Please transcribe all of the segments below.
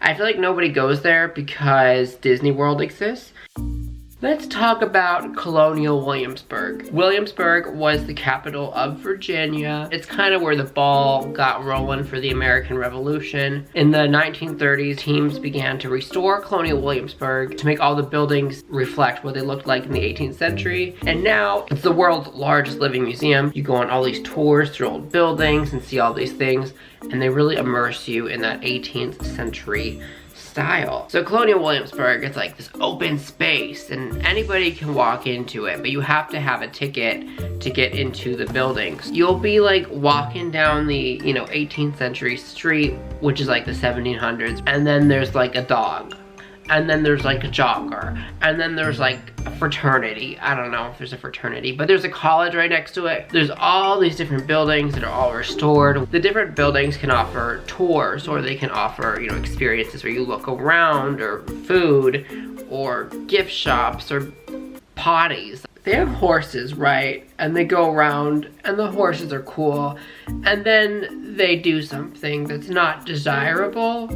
I feel like nobody goes there because Disney World exists. Let's talk about Colonial Williamsburg. Williamsburg was the capital of Virginia. It's kind of where the ball got rolling for the American Revolution. In the 1930s, teams began to restore Colonial Williamsburg to make all the buildings reflect what they looked like in the 18th century. And now it's the world's largest living museum. You go on all these tours through old buildings and see all these things, and they really immerse you in that 18th century style. So Colonial Williamsburg, it's like this open space and anybody can walk into it, but you have to have a ticket to get into the buildings. You'll be like walking down the, 18th century street, which is like the 1700s, and then there's like a dog. And then there's like a jogger, and then there's like a fraternity. I don't know if there's a fraternity, but there's a college right next to it. There's all these different buildings that are all restored. The different buildings can offer tours, or they can offer, experiences where you look around, or food, or gift shops, or potties. They have horses, right? And they go around, and the horses are cool. And then they do something that's not desirable.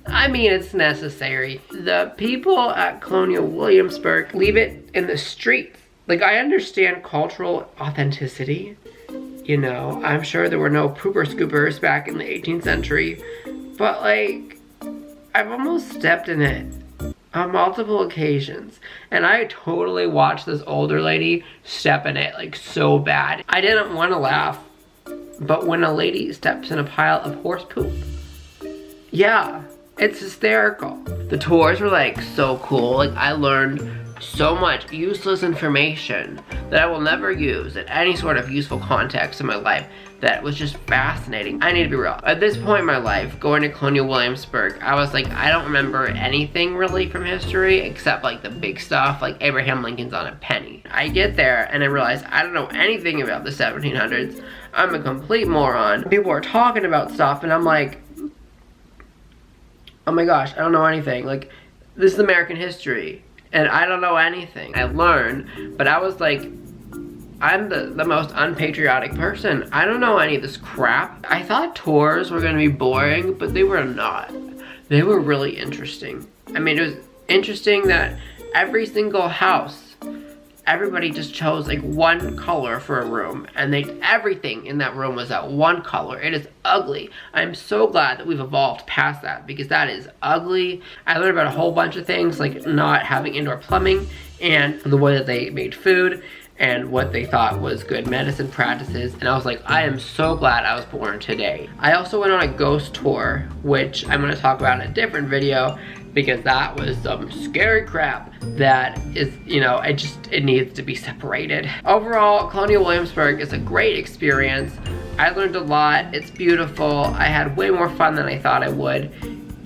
I mean, it's necessary. The people at Colonial Williamsburg leave it in the streets. Like, I understand cultural authenticity. I'm sure there were no pooper scoopers back in the 18th century. But, like, I've almost stepped in it on multiple occasions. And I totally watched this older lady step in it, like, so bad. I didn't want to laugh. But when a lady steps in a pile of horse poop, yeah. It's hysterical. The tours were like so cool. Like, I learned so much useless information that I will never use in any sort of useful context in my life. That was just fascinating. I need to be real. At this point in my life, going to Colonial Williamsburg, I was like, I don't remember anything really from history except like the big stuff, like Abraham Lincoln's on a penny. I get there and I realize I don't know anything about the 1700s. I'm a complete moron. People are talking about stuff and I'm like, oh my gosh, I don't know anything. Like, this is American history, and I don't know anything. I learned, but I was like, I'm the most unpatriotic person. I don't know any of this crap. I thought tours were gonna be boring, but they were not. They were really interesting. I mean, it was interesting that every single house, everybody just chose like one color for a room, and everything in that room was that one color. It is ugly. I'm so glad that we've evolved past that, because that is ugly. I learned about a whole bunch of things, like not having indoor plumbing, and the way that they made food, and what they thought was good medicine practices, and I was like, I am so glad I was born today. I also went on a ghost tour, which I'm going to talk about in a different video, because that was some scary crap that is, it needs to be separated. Overall, Colonial Williamsburg is a great experience. I learned a lot. It's beautiful. I had way more fun than I thought I would,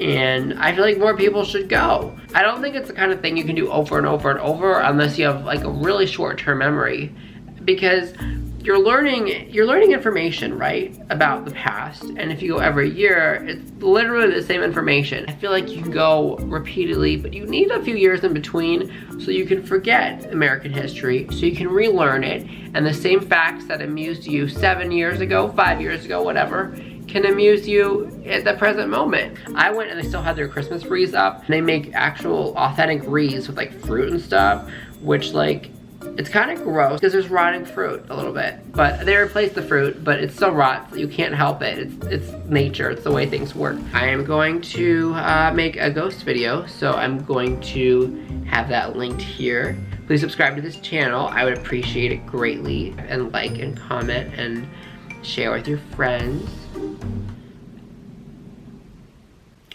and I feel like more people should go. I don't think it's the kind of thing you can do over and over and over unless you have like a really short-term memory, because you're learning information, right, about the past, and if you go every year, it's literally the same information. I feel like you can go repeatedly, but you need a few years in between so you can forget American history, so you can relearn it, and the same facts that amused you 7 years ago, 5 years ago, whatever, can amuse you at the present moment. I went and they still had their Christmas wreaths up. They make actual authentic wreaths with like fruit and stuff, which like, it's kind of gross because there's rotting fruit a little bit, but they replaced the fruit, but it still rots, so you can't help it. It's nature, it's the way things work. I am going to make a ghost video, so I'm going to have that linked here. Please subscribe to this channel. I would appreciate it greatly, and like and comment and share with your friends.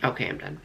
Okay, I'm done.